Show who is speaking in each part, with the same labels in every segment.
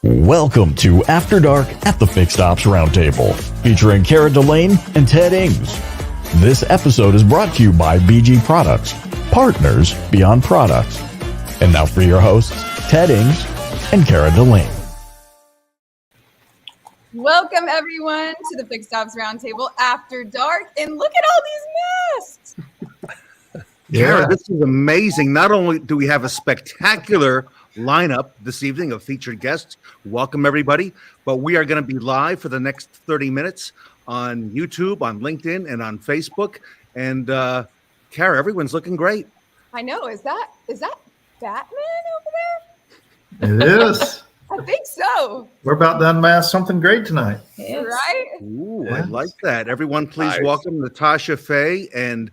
Speaker 1: Welcome to After Dark at the Fixed Ops Roundtable, featuring Kara Delane and Ted Ings. This episode is brought to you by BG Products, partners beyond products. And now for your hosts, Ted Ings and Kara Delane.
Speaker 2: Welcome, everyone, to the Fixed Ops Roundtable After Dark. And look at all these masks.
Speaker 3: Kara, this is amazing. Not only do we have a spectacular lineup this evening of featured guests, welcome everybody, but we are going to be live for the next 30 minutes on YouTube, on LinkedIn, and on Facebook. And Kara, everyone's looking great.
Speaker 2: I know. Is that Batman over there?
Speaker 4: It is.
Speaker 2: I think so.
Speaker 4: We're about to unmask something great tonight.
Speaker 2: Right?
Speaker 3: Ooh, I like that. Everyone, please welcome Natasha Faye and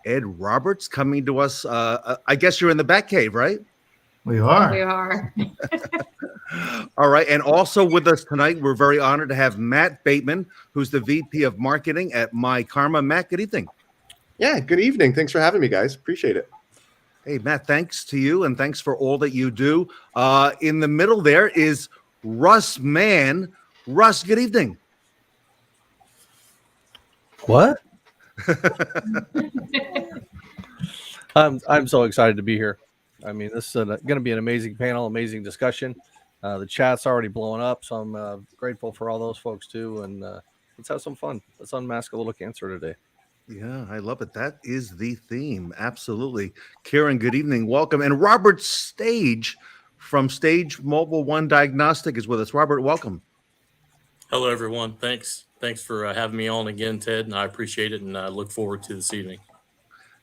Speaker 3: Ed Roberts coming to us. I guess you're in the Batcave, right?
Speaker 4: We are.
Speaker 2: We are.
Speaker 3: All right. And also with us tonight, we're very honored to have Matt Bateman, who's the VP of Marketing at My Karma. Matt, good evening.
Speaker 5: Yeah, good evening. Thanks for having me, guys. Appreciate it.
Speaker 3: Hey, Matt, thanks to you, and thanks for all that you do. In the middle there is Russ Mann. Russ, good evening.
Speaker 6: What? I'm so excited to be here. I mean, this is going to be an amazing panel, amazing discussion. The chat's already blowing up, so I'm grateful for all those folks too. And let's have some fun. Let's unmask a little cancer today.
Speaker 3: Yeah, I love it. That is the theme. Absolutely. Karen, good evening. Welcome. And Robert Stage from Stage Mobile One Diagnostic is with us. Robert, welcome.
Speaker 7: Hello, everyone. Thanks for having me on again, Ted, and I appreciate it, and I look forward to this evening.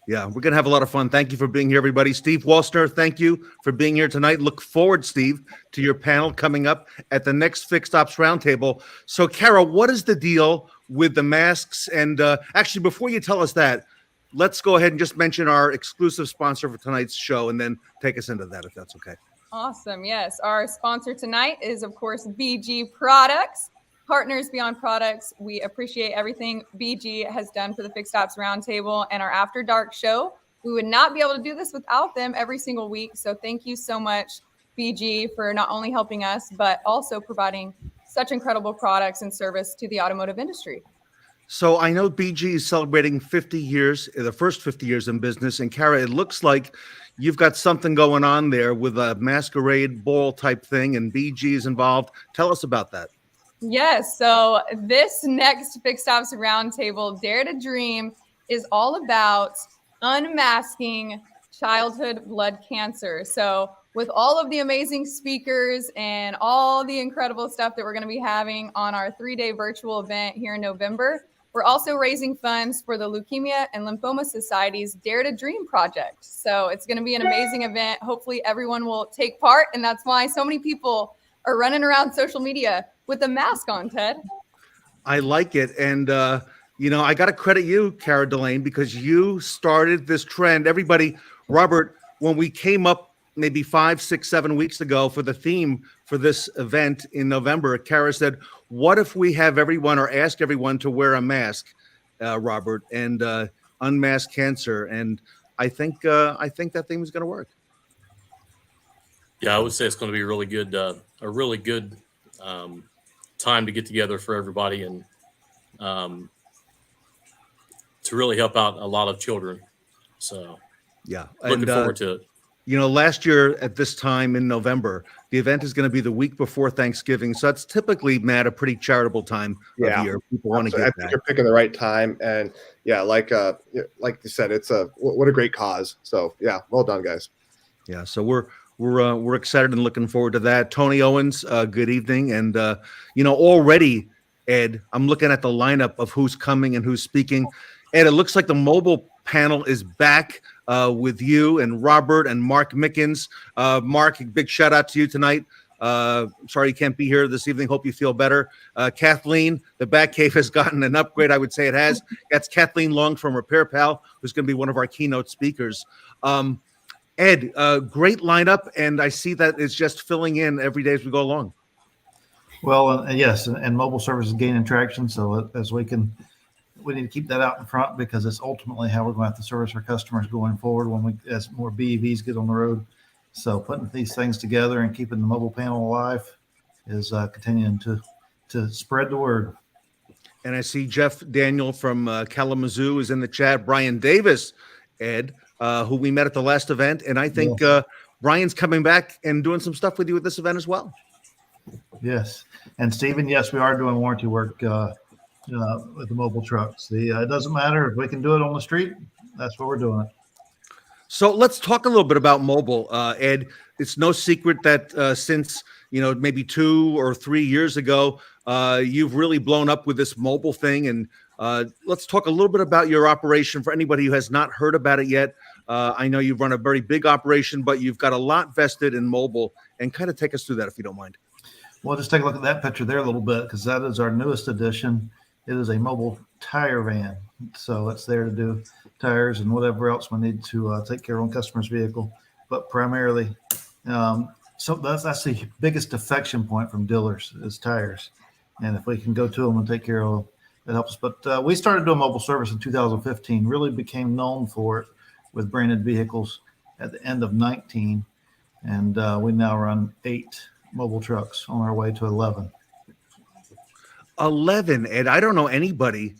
Speaker 3: Yeah, we're going to have a lot of fun. Thank you for being here, everybody. Steve Walster, thank you for being here tonight. Look forward, Steve, to your panel coming up at the next Fixed Ops Roundtable. So, Kara, what is the deal with the masks? And actually, before you tell us that, let's go ahead and just mention our exclusive sponsor for tonight's show and then take us into that, if that's okay.
Speaker 2: Awesome. Yes. Our sponsor tonight is, of course, BG Products. Partners beyond products. We appreciate everything BG has done for the Fixed Ops Roundtable and our After Dark show. We would not be able to do this without them every single week. So thank you so much, BG, for not only helping us, but also providing such incredible products and service to the automotive industry.
Speaker 3: So I know BG is celebrating 50 years, the first 50 years in business. And Kara, it looks like you've got something going on there with a masquerade ball type thing, and BG is involved. Tell us about that.
Speaker 2: Yes. So this next Fixed Ops Roundtable, Dare to Dream, is all about unmasking childhood blood cancer. So with all of the amazing speakers and all the incredible stuff that we're going to be having on our 3-day virtual event here in November, we're also raising funds for the Leukemia and Lymphoma Society's Dare to Dream project. So it's going to be an amazing event. Hopefully everyone will take part. And that's why so many people are running around social media with a mask on, Ted.
Speaker 3: I like it. And, I got to credit you, Kara Delane, because you started this trend. Everybody, Robert, when we came up maybe 5, 6, 7 weeks ago for the theme for this event in November, Kara said, what if we have everyone or ask everyone to wear a mask, Robert? And unmask cancer, and I think that thing was going to work.
Speaker 7: Yeah, I would say it's going to be a really good time to get together for everybody and to really help out a lot of children. So
Speaker 3: Yeah,
Speaker 7: looking
Speaker 3: and
Speaker 7: forward to it.
Speaker 3: last year at this time in November, the event is going to be the week before Thanksgiving. So that's typically, Matt, a pretty charitable time of year. People want to
Speaker 5: I
Speaker 3: get
Speaker 5: think
Speaker 3: back.
Speaker 5: you're picking the right time, and yeah, like you said, it's what a great cause. So yeah, well done, guys.
Speaker 3: Yeah, so we're excited and looking forward to that. Tony Owens, good evening, and already, Ed, I'm looking at the lineup of who's coming and who's speaking. Ed, it looks like the mobile panel is back with you and Robert and Mark Mickens. Mark, big shout out to you tonight. Sorry you can't be here this evening. Hope you feel better. Kathleen, the Batcave has gotten an upgrade. I would say it has. That's Kathleen Long from Repair Pal, who's going to be one of our keynote speakers. Ed, great lineup, and I see that it's just filling in every day as we go along.
Speaker 4: Well, yes, and mobile service is gaining traction. So as we need to keep that out in front because it's ultimately how we're going to have to service our customers going forward as more BEVs get on the road. So putting these things together and keeping the mobile panel alive is continuing to spread the word.
Speaker 3: And I see Jeff Daniel from Kalamazoo is in the chat. Brian Davis, Ed, who we met at the last event. And I think Brian's coming back and doing some stuff with you at this event as well.
Speaker 4: Yes. And Stephen, yes, we are doing warranty work with the mobile trucks. It doesn't matter if we can do it on the street. That's what we're doing it.
Speaker 3: So let's talk a little bit about mobile, Ed. It's no secret that since maybe 2 or 3 years ago, you've really blown up with this mobile thing. And let's talk a little bit about your operation for anybody who has not heard about it yet. I know you've run a very big operation, but you've got a lot vested in mobile. And kind of take us through that if you don't mind.
Speaker 4: Well, just take a look at that picture there a little bit because that is our newest addition. It is a mobile tire van. So it's there to do tires and whatever else we need to take care of on customer's vehicle. But primarily, so that's the biggest defection point from dealers is tires. And if we can go to them and take care of them, it helps. But we started doing mobile service in 2015, really became known for it with branded vehicles at the end of 19. And we now run 8 mobile trucks on our way to 11.
Speaker 3: 11, Ed. I don't know anybody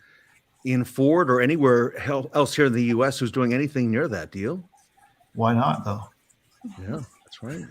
Speaker 3: in Ford or anywhere else here in the U.S. who's doing anything near that. Do you?
Speaker 4: Why not, though?
Speaker 3: Yeah, that's right.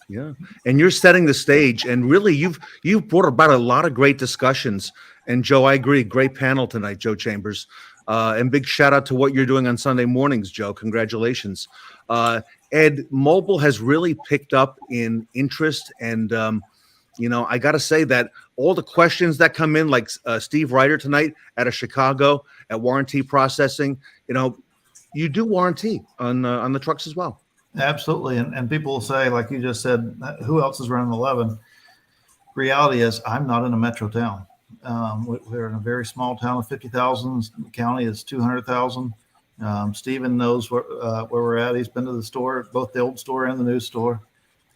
Speaker 3: Yeah. And you're setting the stage, and really, you've brought about a lot of great discussions. And Joe, I agree, great panel tonight, Joe Chambers. And big shout out to what you're doing on Sunday mornings, Joe. Congratulations. Ed, mobile has really picked up in interest, and I got to say that all the questions that come in, like Steve Ryder tonight out of Chicago at Warranty Processing, you do warranty on the trucks as well.
Speaker 4: Absolutely. And people will say, like you just said, who else is running 11? Reality is I'm not in a metro town. We're in a very small town of 50,000. The county is 200,000. Stephen knows where we're at. He's been to the store, both the old store and the new store.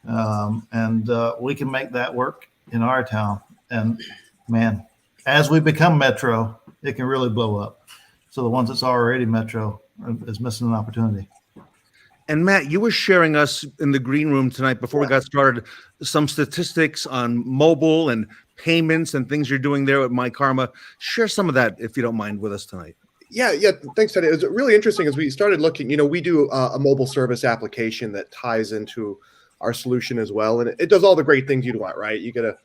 Speaker 4: And we can make that work in our town. And man, as we become metro, it can really blow up. So the ones that's already metro is missing an opportunity.
Speaker 3: And Matt, you were sharing us in the green room tonight before we got started some statistics on mobile and payments and things you're doing there at My Karma. Share some of that, if you don't mind, with us tonight.
Speaker 5: Yeah. Thanks, Teddy. It was really interesting as we started looking. We do a mobile service application that ties into our solution as well, and it does all the great things you'd want, right? You got to,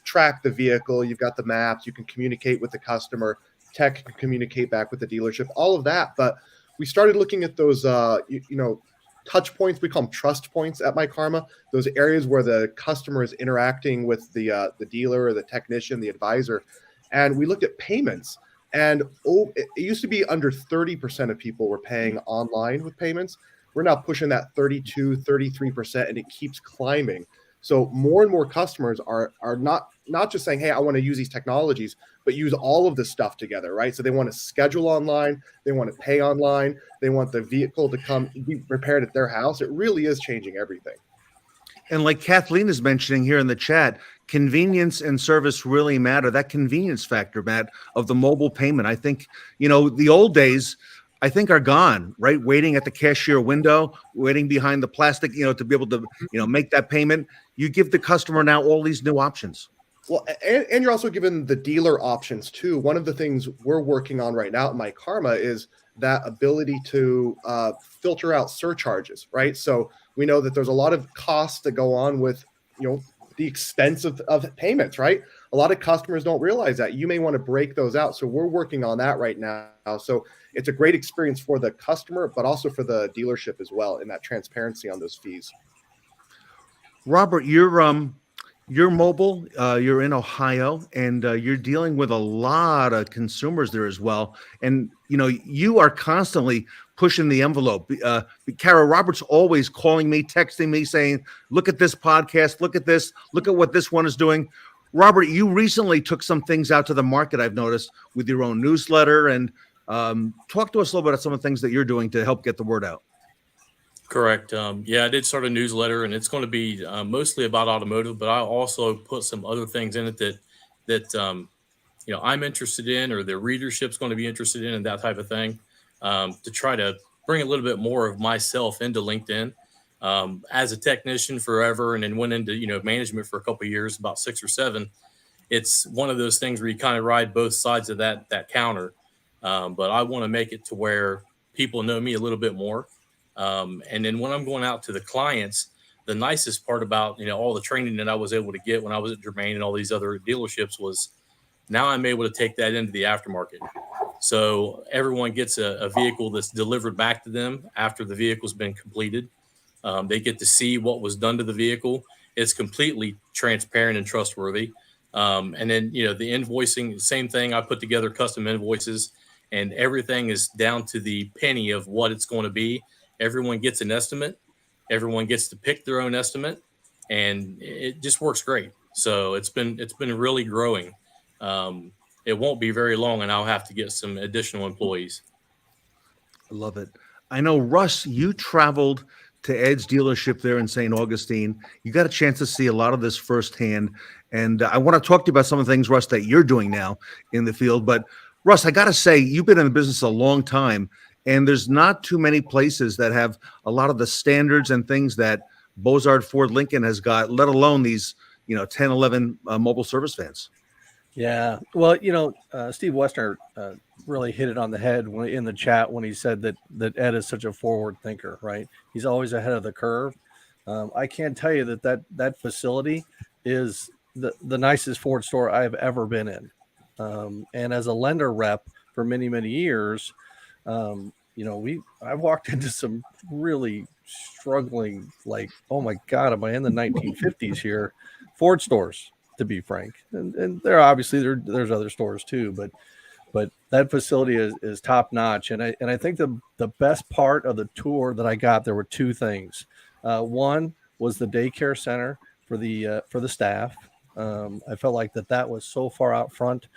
Speaker 5: track the vehicle. You've got the maps. You can communicate with the customer. Tech can communicate back with the dealership. All of that, but we started looking at those, touch points. We call them trust points at My Karma. Those areas where the customer is interacting with the dealer or the technician, the advisor, and we looked at payments. And it used to be under 30% of people were paying online with payments. We're now pushing that 32, 33%, and it keeps climbing. So more and more customers are not just saying, hey, I want to use these technologies, but use all of this stuff together, right? So they want to schedule online, they want to pay online, they want the vehicle to come be repaired at their house. It really is changing everything.
Speaker 3: And like Kathleen is mentioning here in the chat, convenience and service really matter. That convenience factor, Matt, of the mobile payment. I think, the old days, I think, are gone, right? Waiting at the cashier window, waiting behind the plastic, to be able to, make that payment. You give the customer now all these new options.
Speaker 5: Well, and you're also given the dealer options too. One of the things we're working on right now at My Karma is that ability to filter out surcharges, right? So we know that there's a lot of costs that go on with, the expense of payments, right? A lot of customers don't realize that. You may want to break those out. So we're working on that right now. So it's a great experience for the customer, but also for the dealership as well, in that transparency on those fees.
Speaker 3: Robert, you're mobile, you're in Ohio, and you're dealing with a lot of consumers there as well. And, you are constantly pushing the envelope. Kara, Robert's always calling me, texting me, saying, look at this podcast, look at this, look at what this one is doing. Robert, you recently took some things out to the market, I've noticed, with your own newsletter. And talk to us a little bit about some of the things that you're doing to help get the word out.
Speaker 7: Correct. I did start a newsletter, and it's going to be mostly about automotive, but I also put some other things in it that I'm interested in, or the readership's going to be interested in, and that type of thing, to try to bring a little bit more of myself into LinkedIn. As a technician forever, and then went into management for a couple of years, about 6 or 7. It's one of those things where you kind of ride both sides of that counter. But I want to make it to where people know me a little bit more. And then when I'm going out to the clients, the nicest part about, all the training that I was able to get when I was at Germain and all these other dealerships was now I'm able to take that into the aftermarket. So everyone gets a vehicle that's delivered back to them after the vehicle's been completed. They get to see what was done to the vehicle. It's completely transparent and trustworthy. And then, the invoicing, same thing. I put together custom invoices, and everything is down to the penny of what it's going to be. Everyone gets an estimate. Everyone gets to pick their own estimate, and it just works great. So it's been really growing. It won't be very long, and I'll have to get some additional employees.
Speaker 3: I love it. I know, Russ, you traveled to Ed's dealership there in St. Augustine. You got a chance to see a lot of this firsthand. And I want to talk to you about some of the things, Russ, that you're doing now in the field. But Russ, I got to say, you've been in the business a long time, and there's not too many places that have a lot of the standards and things that Bozard Ford Lincoln has got, let alone these, 10, 11 mobile service vans.
Speaker 6: Yeah. Well, Steve Westner really hit it on the head in the chat when he said that Ed is such a forward thinker, right? He's always ahead of the curve. I can't tell you that facility is the nicest Ford store I've ever been in. And as a lender rep for many, many years, I've walked into some really struggling, like, oh my God, am I in the 1950s here? Ford stores, to be frank. And there obviously there's other stores too, but that facility is top notch. And I think the best part of the tour that I got, there were two things. One was the daycare center for the staff. I felt like that was so far out front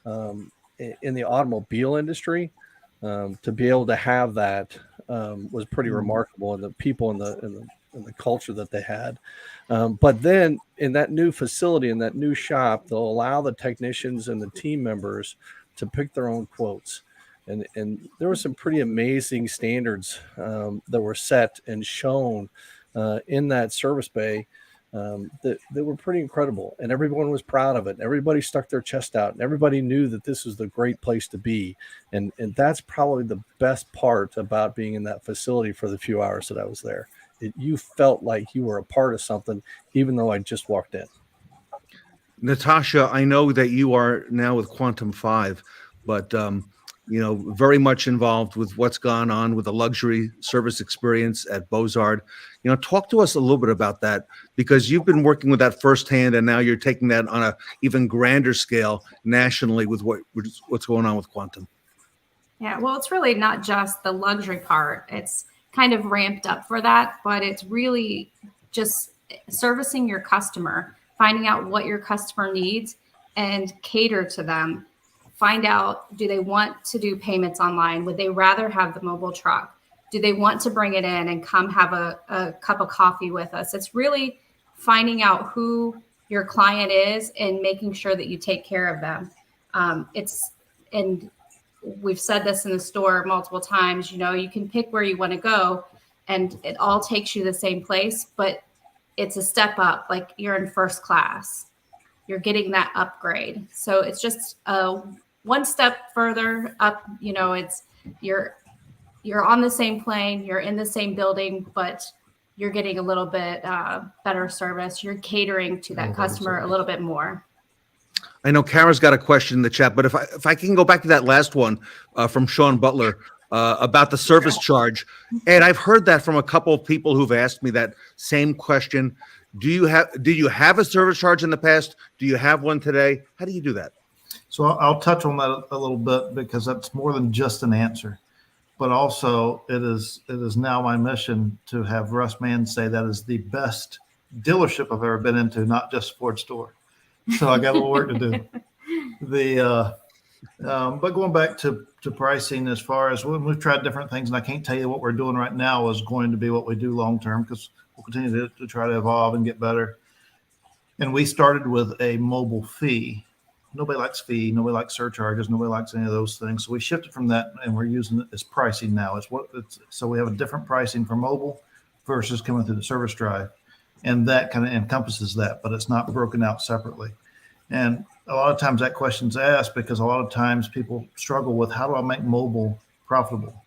Speaker 6: in the automobile industry. To be able to have that was pretty remarkable, and the people and the culture that they had. But then in that new facility, in that new shop, they'll allow the technicians and the team members to pick their own quotes. And there were some pretty amazing standards that were set and shown in that service bay that were pretty incredible. And everyone was proud of it. Everybody stuck their chest out, and everybody knew that this was the great place to be. And that's probably the best part about being in that facility for the few hours that I was there. You felt like you were a part of something, even though I just walked in.
Speaker 3: Natasha, I know that you are now with Quantum 5, but very much involved with what's gone on with the luxury service experience at Bozard. Talk to us a little bit about that, because you've been working with that firsthand, and now you're taking that on a even grander scale nationally with what's going on with Quantum.
Speaker 8: Yeah, well, it's really not just the luxury part. It's kind of ramped up for that, but it's really just servicing your customer, finding out what your customer needs and cater to them. Find out, do they want to do payments online? Would they rather have the mobile truck? Do they want to bring it in and come have a cup of coffee with us? It's really finding out who your client is and making sure that you take care of them. And we've said this in the store multiple times, you can pick where you want to go and it all takes you to the same place, but it's a step up. Like you're in first class, you're getting that upgrade. So it's just one step further up, it's you're on the same plane, you're in the same building, but you're getting a little bit better service. You're catering to that customer a little bit more.
Speaker 3: I know Kara's got a question in the chat, but if I can go back to that last one from Sean Butler about the service charge, and I've heard that from a couple of people who've asked me that same question. Do you have a service charge in the past? Do you have one today? How do you do that?
Speaker 4: So I'll touch on that a little bit because that's more than just an answer, but also it is now my mission to have Russ Mann say that is the best dealership I've ever been into, not just Ford store. So I got a little work to do. But going back to pricing, as far as we've tried different things, and I can't tell you what we're doing right now is going to be what we do long term because we'll continue to try to evolve and get better. And we started with a mobile fee. Nobody likes fee. Nobody likes surcharges. Nobody likes any of those things. So we shifted from that, and we're using it as pricing now. So we have a different pricing for mobile versus coming through the service drive. And that kind of encompasses that, but it's not broken out separately. And a lot of times that question's asked because a lot of times people struggle with how do I make mobile profitable?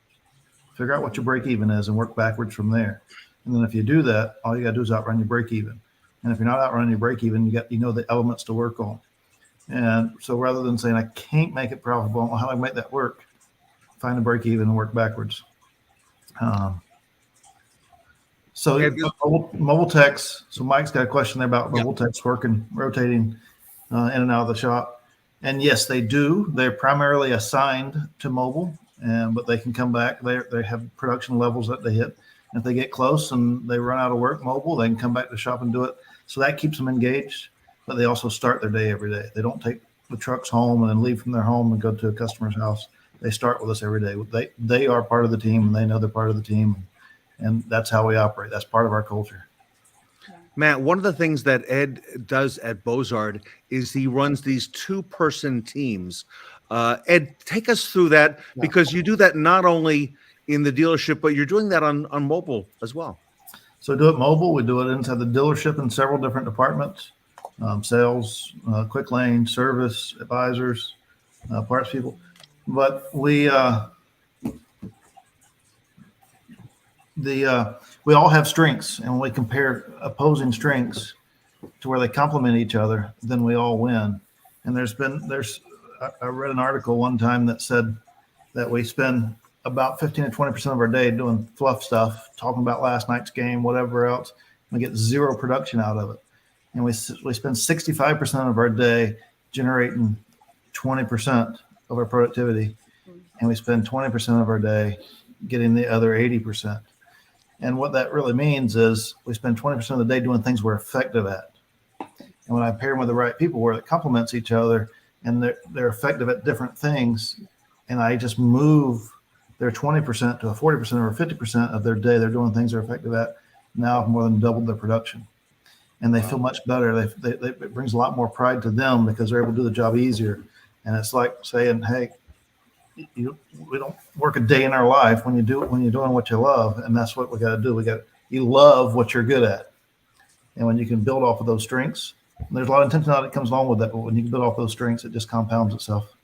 Speaker 4: Figure out what your break even is and work backwards from there. And then if you do that, all you got to do is outrun your break even. And if you're not outrunning your break even, you know the elements to work on. And so rather than saying I can't make it profitable, well, how do I make that work? Find a break even and work backwards. So mobile techs. So Mike's got a question there about mobile techs working, rotating in and out of the shop. And yes, they do. They're primarily assigned to mobile, but they can come back. They have production levels that they hit. And if they get close and they run out of work mobile, they can come back to the shop and do it. So that keeps them engaged. But they also start their day every day. They don't take the trucks home and then leave from their home and go to a customer's house. They start with us every day. They are part of the team, and they know they're part of the team. And that's how we operate. That's part of our culture.
Speaker 3: Matt, one of the things that Ed does at Bozard is he runs these 2-person teams. Ed, take us through that because you do that not only in the dealership, but you're doing that on mobile as well.
Speaker 4: So do it mobile. We do it inside the dealership in several different departments, sales, quick lane, service, advisors, parts people. But we all have strengths, and when we compare opposing strengths to where they complement each other, then we all win. And I read an article one time that said that we spend about 15 to 20% of our day doing fluff stuff, talking about last night's game, whatever else. We get zero production out of it. And we spend 65% of our day generating 20% of our productivity. And we spend 20% of our day getting the other 80%. And what that really means is we spend 20% of the day doing things we're effective at. And when I pair them with the right people where it complements each other and they're effective at different things, and I just move their 20% to a 40% or 50% of their day, they're doing things they're effective at. Now I've more than doubled their production. And they feel much better. It brings a lot more pride to them because they're able to do the job easier. And it's like saying, hey, we don't work a day in our life when you're doing what you love, and that's what we got to do. You love what you're good at, and when you can build off of those strengths, there's a lot of intentionality that comes along with that. But when you can build off those strengths, it just compounds itself.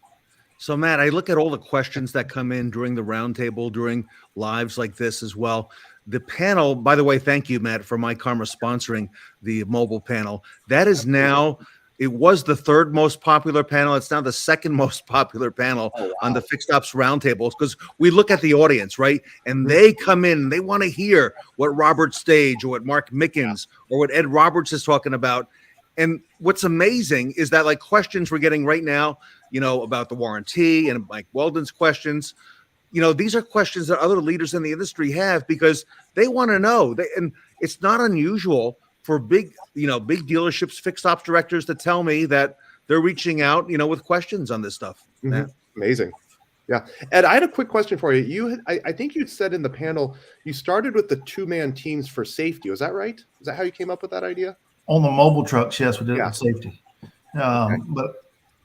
Speaker 3: So Matt, I look at all the questions that come in during the roundtable, during lives like this as well. The panel, by the way, thank you, Matt, for My Karma sponsoring the mobile panel. That is now. It was the 3rd most popular panel. It's now the 2nd most popular panel on the Fixed Ops Roundtables because we look at the audience, right? And they come in and they want to hear what Robert Stage or what Mark Mickens or what Ed Roberts is talking about. And what's amazing is that like questions we're getting right now, about the warranty and Mike Weldon's questions, these are questions that other leaders in the industry have because they want to know. And it's not unusual for big dealerships, fixed ops directors to tell me that they're reaching out, with questions on this stuff.
Speaker 5: Mm-hmm. Amazing. Yeah. Ed, I had a quick question for you. I think you said in the panel, you started with the 2-man teams for safety. Was that right? Is that how you came up with that idea?
Speaker 4: On the mobile trucks, yes, we did it
Speaker 5: Yeah.
Speaker 4: with safety. But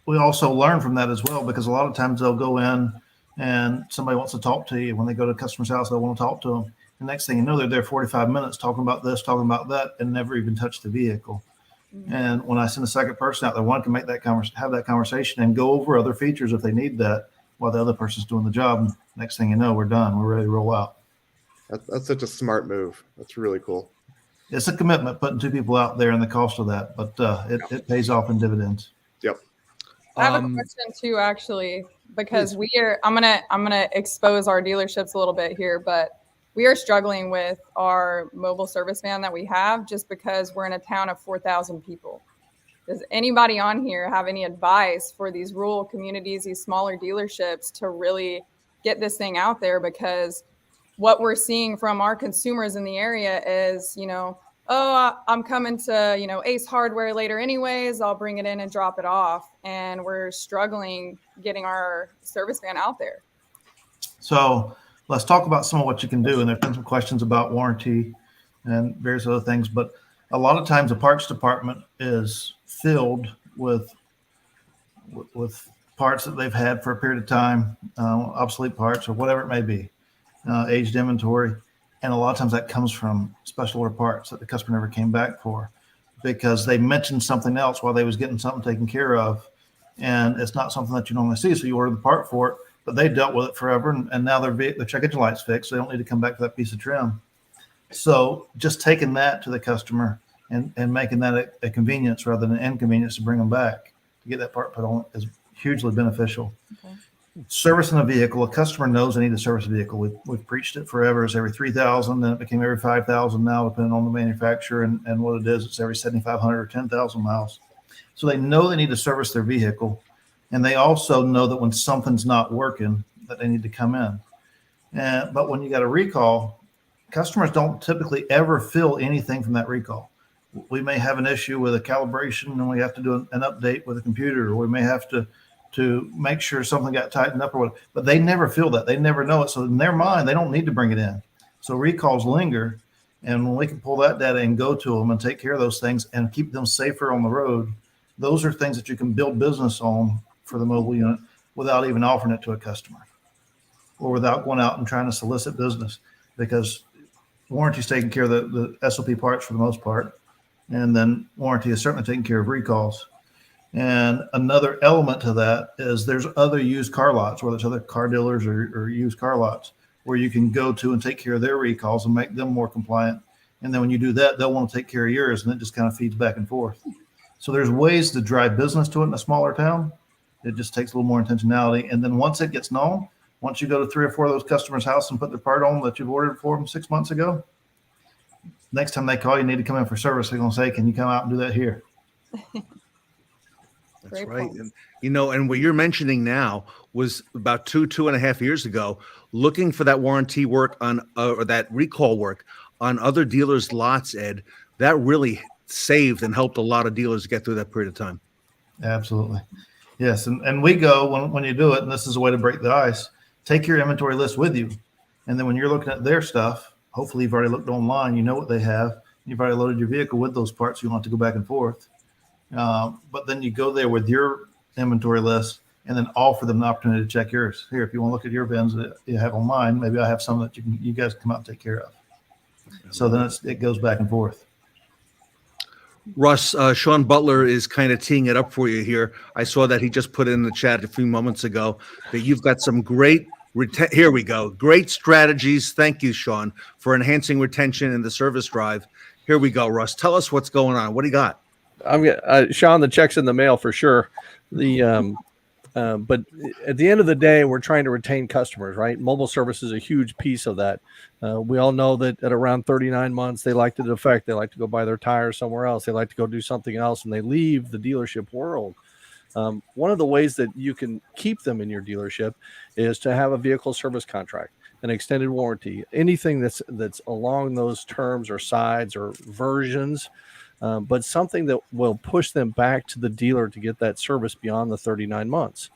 Speaker 4: we also learn from that as well, because a lot of times they'll go in and somebody wants to talk to you. When they go to a customer's house, they want to talk to them. The next thing you know, they're there 45 minutes talking about this, talking about that, and never even touch the vehicle. And when I send a second person out there, one can make that have that conversation and go over other features if they need that while the other person's doing the job. And next thing you know, we're done. We're ready to roll out.
Speaker 5: That's such a smart move. That's really cool.
Speaker 4: It's a commitment putting two people out there and the cost of that, but it pays off in dividends.
Speaker 5: Yep.
Speaker 2: I have a question too, actually, because I'm gonna expose our dealerships a little bit here, but we are struggling with our mobile service van that we have just because we're in a town of 4,000 people. Does anybody on here have any advice for these rural communities, these smaller dealerships, to really get this thing out there? Because what we're seeing from our consumers in the area is, oh, I'm coming to, Ace Hardware later anyways, I'll bring it in and drop it off. And we're struggling getting our service van out there.
Speaker 4: So let's talk about some of what you can do. And there's been some questions about warranty and various other things, but a lot of times the parts department is filled with parts that they've had for a period of time, obsolete parts or whatever it may be, aged inventory. And a lot of times that comes from special order parts that the customer never came back for because they mentioned something else while they was getting something taken care of. And it's not something that you normally see. So you order the part for it, but they dealt with it forever. And now their check engine light's fixed. So they don't need to come back for that piece of trim. So just taking that to the customer and making that a convenience rather than an inconvenience to bring them back to get that part put on is hugely beneficial. Okay. Servicing a vehicle, a customer knows they need to service a vehicle. We've preached it forever. It's every 3,000, then it became every 5,000 now, depending on the manufacturer and what it is. It's every 7,500 or 10,000 miles. So they know they need to service their vehicle. And they also know that when something's not working, that they need to come in. But when you got a recall, customers don't typically ever fill anything from that recall. We may have an issue with a calibration and we have to do an update with a computer, or we may have to make sure something got tightened up or whatever, but they never feel that. They never know it. So in their mind, they don't need to bring it in. So recalls linger. And when we can pull that data and go to them and take care of those things and keep them safer on the road, those are things that you can build business on for the mobile unit without even offering it to a customer or without going out and trying to solicit business, because warranty is taking care of the SOP parts for the most part. And then warranty is certainly taking care of recalls. And another element to that is there's other used car lots, whether it's other car dealers or used car lots, where you can go to and take care of their recalls and make them more compliant. And then when you do that, they'll want to take care of yours, and it just kind of feeds back and forth. So there's ways to drive business to it in a smaller town. It just takes a little more intentionality. And then once it gets known, once you go to 3 or 4 of those customers' house and put their part on that you've ordered for them 6 months ago, next time they call, you need to come in for service. They're going to say, can you come out and do that here?
Speaker 3: That's right. And, and what you're mentioning now was about 2.5 years ago, looking for that warranty work on or that recall work on other dealers' lots, Ed, that really saved and helped a lot of dealers get through that period of time.
Speaker 4: Absolutely. Yes. And we go when you do it, and this is a way to break the ice, take your inventory list with you. And then when you're looking at their stuff, hopefully you've already looked online, you know what they have. You've already loaded your vehicle with those parts. You want to go back and forth. But then you go there with your inventory list and then offer them the opportunity to check yours. Here, if you want to look at your bins that you have on mine, maybe I have some that you guys come out and take care of. So then it goes back and forth.
Speaker 3: Russ, Sean Butler is kind of teeing it up for you here. I saw that he just put in the chat a few moments ago that you've got some great here we go. Great strategies. Thank you, Sean, for enhancing retention in the service drive. Here we go, Russ. Tell us what's going on. What do you got?
Speaker 6: Sean, the check's in the mail for sure. But at the end of the day, we're trying to retain customers, right? Mobile service is a huge piece of that. We all know that at around 39 months, they like to defect. They like to go buy their tires somewhere else. They like to go do something else, and they leave the dealership world. One of the ways that you can keep them in your dealership is to have a vehicle service contract, an extended warranty, anything that's along those terms or sides or versions, but something that will push them back to the dealer to get that service beyond the 39 months.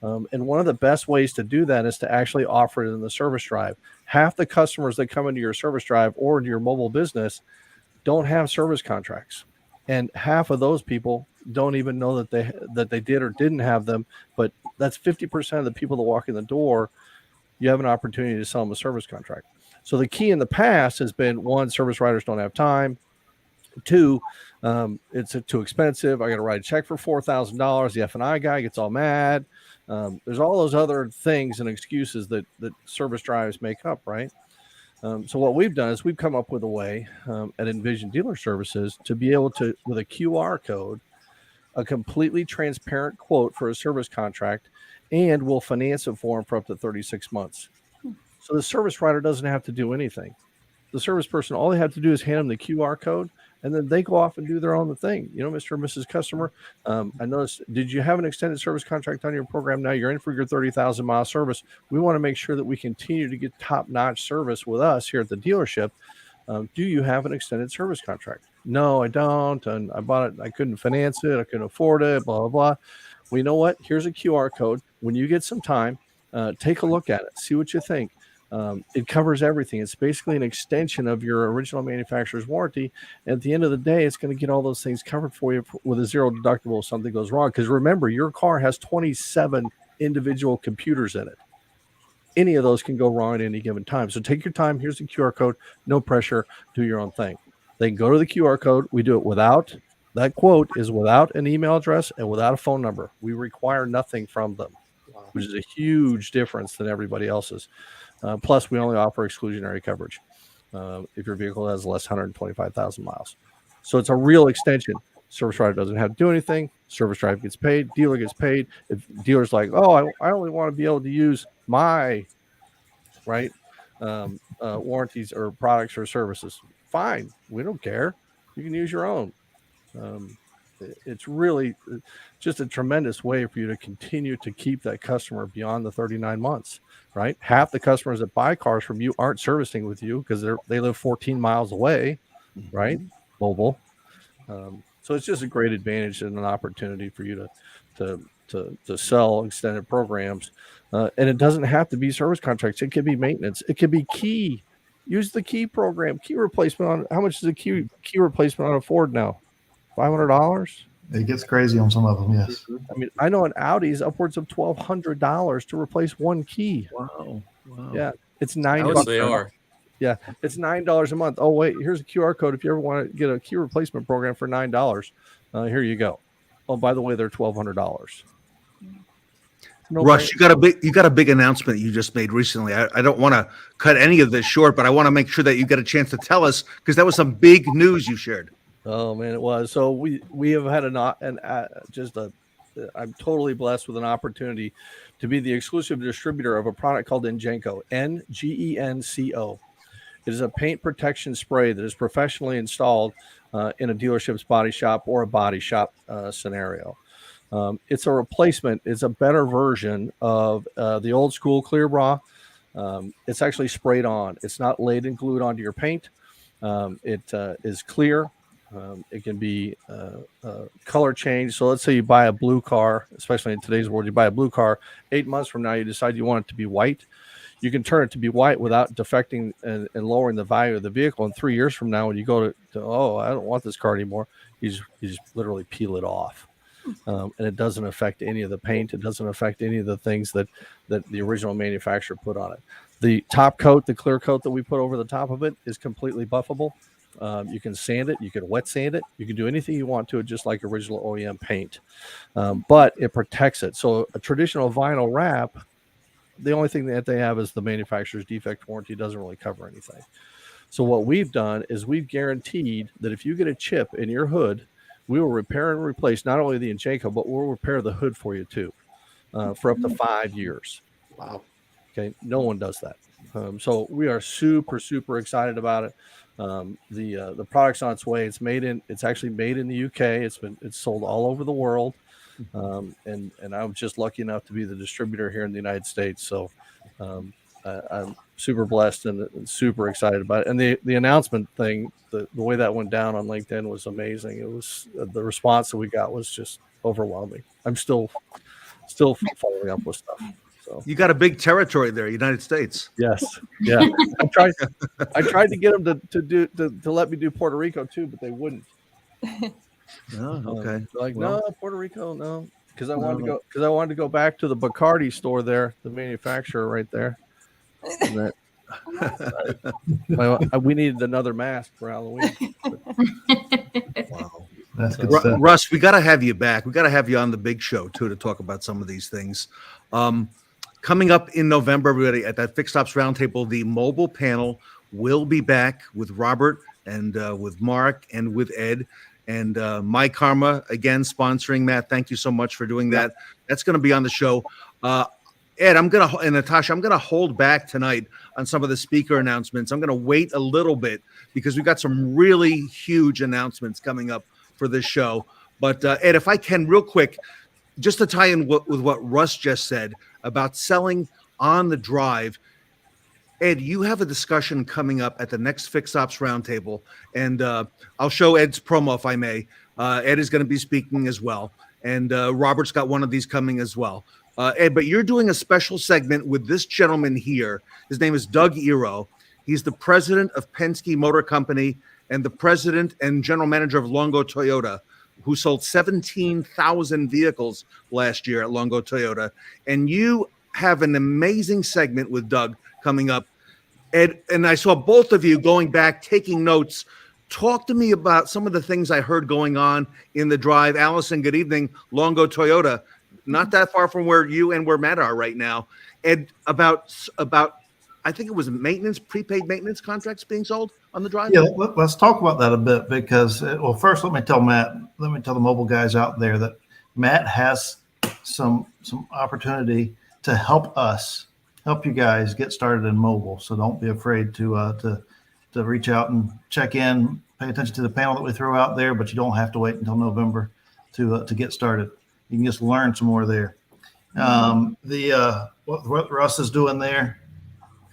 Speaker 6: And one of the best ways to do that is to actually offer it in the service drive. Half the customers that come into your service drive or into your mobile business don't have service contracts. and half of those people don't even know that they did or didn't have them. But that's 50% of the people that walk in the door. You have an opportunity to sell them a service contract. So the key in the past has been, one, service writers don't have time. Two, it's too expensive. I got to write a check for $4,000. The F&I guy gets all mad. There's all those other things and excuses that service drives make up, right? So what we've done is we've come up with a way at Envision Dealer Services to be able to, with a QR code, a completely transparent quote for a service contract, and we'll finance it for them for up to 36 months. So the service writer doesn't have to do anything. The service person, all they have to do is hand them the QR code, and then they go off and do their own thing. You know, Mr. and Mrs. Customer, I noticed, did you have an extended service contract on your program? Now you're in for your 30,000 mile service. We want to make sure that we continue to get top-notch service with us here at the dealership. Do you have an extended service contract? No, I don't. And I bought it. I couldn't finance it. I couldn't afford it, blah, blah, blah. Well, you know what? Here's a QR code. When you get some time, take a look at it. See what you think. It covers everything. It's basically an extension of your original manufacturer's warranty. At the end of the day, it's going to get all those things covered for you with a zero deductible if something goes wrong. Because remember, your car has 27 individual computers in it. Any of those can go wrong at any given time. So take your time. Here's the QR code. No pressure. Do your own thing. They can go to the QR code. We do it without, that quote is without an email address and without a phone number. We require nothing from them, which is a huge difference than everybody else's. Plus, we only offer exclusionary coverage if your vehicle has less than 125,000 miles. So it's a real extension. Service writer doesn't have to do anything. Service drive gets paid. Dealer gets paid. If dealer's like, oh, I only want to be able to use my warranties or products or services, fine. We don't care. You can use your own. It's really just a tremendous way for you to continue to keep that customer beyond the 39 months, right? Half the customers that buy cars from you aren't servicing with you because they live 14 miles away, right? Mobile. So it's just a great advantage and an opportunity for you to sell extended programs. And it doesn't have to be service contracts. It could be maintenance. It could be key. Use the key program. Key replacement on, how much is a key replacement on a Ford now? $500?
Speaker 4: It gets crazy on some of them, yes.
Speaker 6: I mean, I know an Audi is upwards of $1,200 to replace one key.
Speaker 3: Wow.
Speaker 6: Yeah, it's $9.
Speaker 7: Yes, they are.
Speaker 6: Yeah, it's $9 a month. Oh, wait, here's a QR code. If you ever want to get a key replacement program for $9, here you go. Oh, by the way, they're $1,200. No
Speaker 3: Rush, you got a big announcement you just made recently. I don't want to cut any of this short, but I want to make sure that you get a chance to tell us, because that was some big news you shared.
Speaker 6: Oh man, it was. So we have had I'm totally blessed with an opportunity to be the exclusive distributor of a product called Ngenco, Ngenco. It is a paint protection spray that is professionally installed in a dealership's body shop or a body shop scenario. It's a replacement. It's a better version of the old school Clear Bra. It's actually sprayed on. It's not laid and glued onto your paint. It is clear. It can be color change. So let's say you buy a blue car, especially in today's world, you buy a blue car. 8 months from now, you decide you want it to be white. You can turn it to be white without defecting and lowering the value of the vehicle. And 3 years from now, when you go to I don't want this car anymore, you just literally peel it off. And it doesn't affect any of the paint. It doesn't affect any of the things that the original manufacturer put on it. The top coat, the clear coat that we put over the top of it, is completely buffable. You can sand it. You can wet sand it. You can do anything you want to it, just like original OEM paint. But it protects it. So a traditional vinyl wrap, the only thing that they have is the manufacturer's defect warranty. It doesn't really cover anything. So what we've done is we've guaranteed that if you get a chip in your hood, we will repair and replace not only the Ngenco, but we'll repair the hood for you too, for up to 5 years.
Speaker 5: Wow.
Speaker 6: Okay. No one does that. So we are super, super excited about it. The product's on its way. It's actually made in the UK. It's sold all over the world. And I'm just lucky enough to be the distributor here in the United States. So, I'm super blessed and super excited about it. And the announcement thing, the way that went down on LinkedIn was amazing. It was, the response that we got was just overwhelming. I'm still following up with stuff. So
Speaker 3: You got a big territory there, United States.
Speaker 6: yes, yeah. I tried to get them to let me do Puerto Rico too, but they wouldn't.
Speaker 3: Oh, okay.
Speaker 6: Like,
Speaker 3: Well,
Speaker 6: no, Puerto Rico, no, because I wanted to go back to the Bacardi store there, the manufacturer right there. And that, we needed another mask for Halloween.
Speaker 3: wow.
Speaker 4: That's good
Speaker 6: So,
Speaker 4: stuff.
Speaker 3: Russ, we got to have you back. We got to have you on the big show too to talk about some of these things. Coming up in November, everybody, at that Fixed Ops Roundtable, the mobile panel will be back with Robert and with Mark and with Ed and My Karma again sponsoring that. Thank you so much for doing that. That's going to be on the show. Ed, and Natasha, I'm gonna hold back tonight on some of the speaker announcements. I'm gonna wait a little bit because we've got some really huge announcements coming up for this show. But Ed, if I can, real quick, just to tie in with what Russ just said about selling on the drive. Ed, you have a discussion coming up at the next Fixed Ops Roundtable, and I'll show Ed's promo if I may. Ed is going to be speaking as well, and Robert's got one of these coming as well. Ed, but you're doing a special segment with this gentleman here. His name is Doug Ero. He's the president of Penske Motor Company and the president and general manager of Longo Toyota, who sold 17,000 vehicles last year at Longo Toyota. And you have an amazing segment with Doug coming up. Ed, and I saw both of you going back, taking notes. Talk to me about some of the things I heard going on in the drive. Allison, good evening. Longo Toyota, not that far from where you and where Matt are right now. Ed, about I think it was prepaid maintenance contracts being sold on the drive.
Speaker 4: Yeah, let's talk about that a bit because, well, first let me tell the mobile guys out there that Matt has some opportunity to help you guys get started in mobile. So don't be afraid to reach out and check in, pay attention to the panel that we throw out there, but you don't have to wait until November to get started. You can just learn some more there. What Russ is doing there,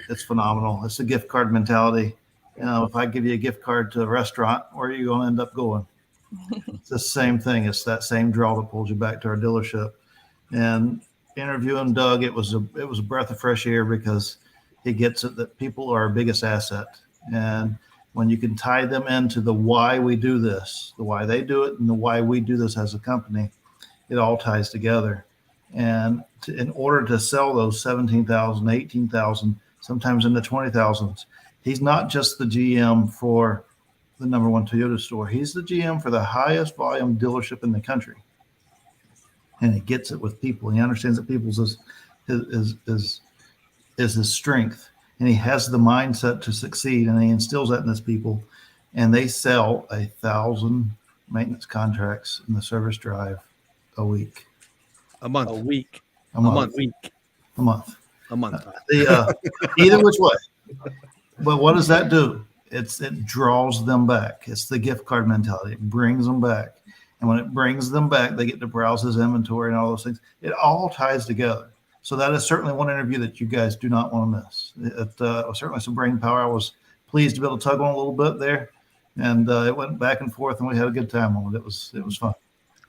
Speaker 4: it's phenomenal. It's a gift card mentality. If I give you a gift card to a restaurant, where are you going to end up going? It's the same thing. It's that same draw that pulls you back to our dealership. And interviewing Doug, it was a breath of fresh air because he gets it that people are our biggest asset. And when you can tie them into the why we do this, the why they do it, and the why we do this as a company, it all ties together. And in order to sell those 17,000, 18,000, sometimes in the 20,000s, he's not just the GM for the number one Toyota store. He's the GM for the highest volume dealership in the country. And he gets it with people. He understands that people's is his strength. And he has the mindset to succeed, and he instills that in his people. And they sell 1,000 maintenance contracts in the service drive a week.
Speaker 3: A month.
Speaker 6: A week.
Speaker 4: A month. Either which way. But what does that do? It draws them back. It's the gift card mentality. It brings them back. And when it brings them back, they get to browse his inventory and all those things. It all ties together. So that is certainly one interview that you guys do not want to miss. It was certainly some brain power. I was pleased to be able to tug on a little bit there. And it went back and forth, and we had a good time on it. It was fun.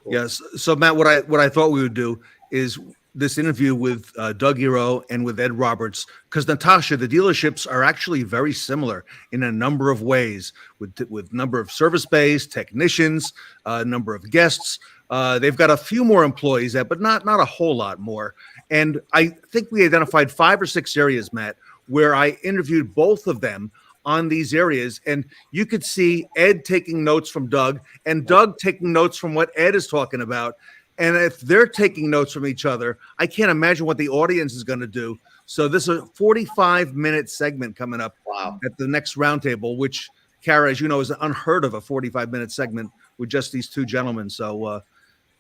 Speaker 3: Yes. So Matt, what I thought we would do is this interview with Doug Ero and with Ed Roberts, because Natasha, the dealerships are actually very similar in a number of ways, with number of service bays, technicians, number of guests. They've got a few more employees, but not a whole lot more. And I think we identified 5 or 6 areas, Matt, where I interviewed both of them on these areas. And you could see Ed taking notes from Doug and Doug taking notes from what Ed is talking about. And if they're taking notes from each other, I can't imagine what the audience is going to do. So this is a 45-minute segment coming up at the next roundtable, which, Kara, as you know, is unheard of, a 45-minute segment with just these two gentlemen. So,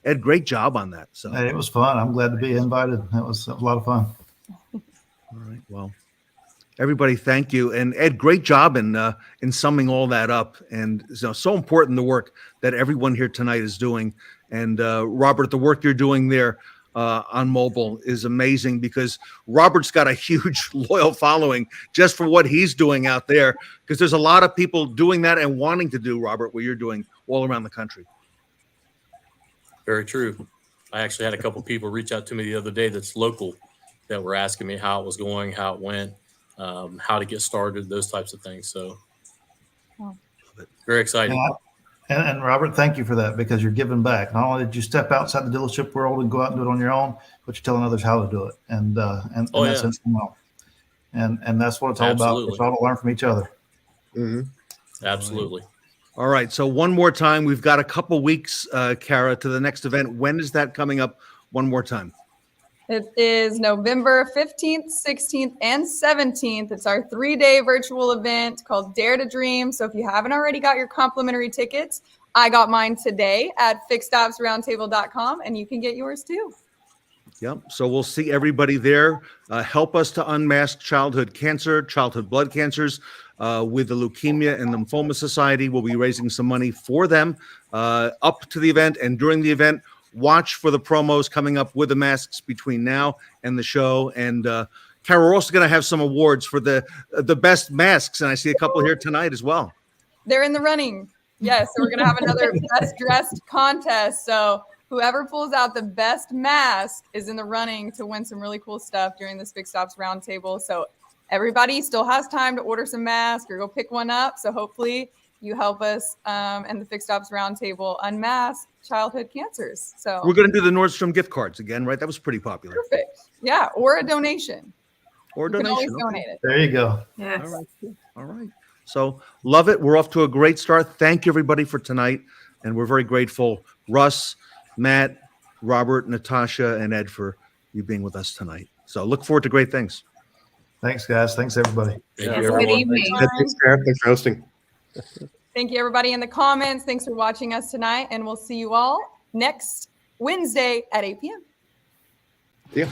Speaker 3: Ed, great job on that. So
Speaker 4: Hey, it was fun. I'm glad to be invited. It was a lot of fun.
Speaker 3: All right. Well, everybody, thank you. And Ed, great job in summing all that up. And so important the work that everyone here tonight is doing. And Robert, the work you're doing there on mobile is amazing because Robert's got a huge loyal following just for what he's doing out there, because there's a lot of people doing that and wanting to do, Robert, what you're doing all around the country.
Speaker 7: Very true. I actually had a couple people reach out to me the other day that's local that were asking me how it was going, how it went, how to get started, those types of things. So very exciting.
Speaker 4: And Robert, thank you for that, because you're giving back. Not only did you step outside the dealership world and go out and do it on your own, but you're telling others how to do it. And
Speaker 7: Oh,
Speaker 4: that's
Speaker 7: yeah.
Speaker 4: instrumental. And that's what it's all about.
Speaker 7: Absolutely.
Speaker 4: It's all to learn from each other.
Speaker 7: Absolutely.
Speaker 3: All right. So one more time, we've got a couple weeks, Kara, to the next event. When is that coming up? One more time.
Speaker 2: It is November 15th, 16th, and 17th. It's our 3-day virtual event called Dare to Dream. So if you haven't already got your complimentary tickets, I got mine today at fixedopsroundtable.com, and you can get yours too.
Speaker 3: Yep. So we'll see everybody there. Help us to unmask childhood cancer, childhood blood cancers. With the Leukemia and Lymphoma Society, we'll be raising some money for them up to the event and during the event. Watch for the promos coming up with the masks between now and the show. And Kara, we're also going to have some awards for the best masks, and I see a couple here tonight as well.
Speaker 2: They're in the running. Yes, so we're going to have another best dressed contest. So whoever pulls out the best mask is in the running to win some really cool stuff during this Fixed Ops Roundtable. So everybody still has time to order some masks or go pick one up. So hopefully you help us and the Fixed Ops Roundtable unmask childhood cancers. So
Speaker 3: We're going to do the Nordstrom gift cards again, right? That was pretty popular.
Speaker 2: perfect. Yeah, or a donation.
Speaker 3: Or
Speaker 2: You can always
Speaker 3: donation.
Speaker 2: donate it.
Speaker 4: There you go.
Speaker 8: Yes.
Speaker 3: All right. Cool. All right. So love it. We're off to a great start. Thank you, everybody, for tonight. And we're very grateful. Russ, Matt, Robert, Natasha, and Ed for you being with us tonight. So look forward to great things.
Speaker 4: Thanks, guys. Thanks, everybody.
Speaker 7: Thank
Speaker 8: Yes,
Speaker 7: you,
Speaker 8: good
Speaker 7: everyone.
Speaker 8: evening.
Speaker 5: Thanks, Kara. Thanks for hosting.
Speaker 2: Thank you, everybody in the comments. Thanks for watching us tonight. And we'll see you all next Wednesday at 8 p.m.
Speaker 5: Yeah.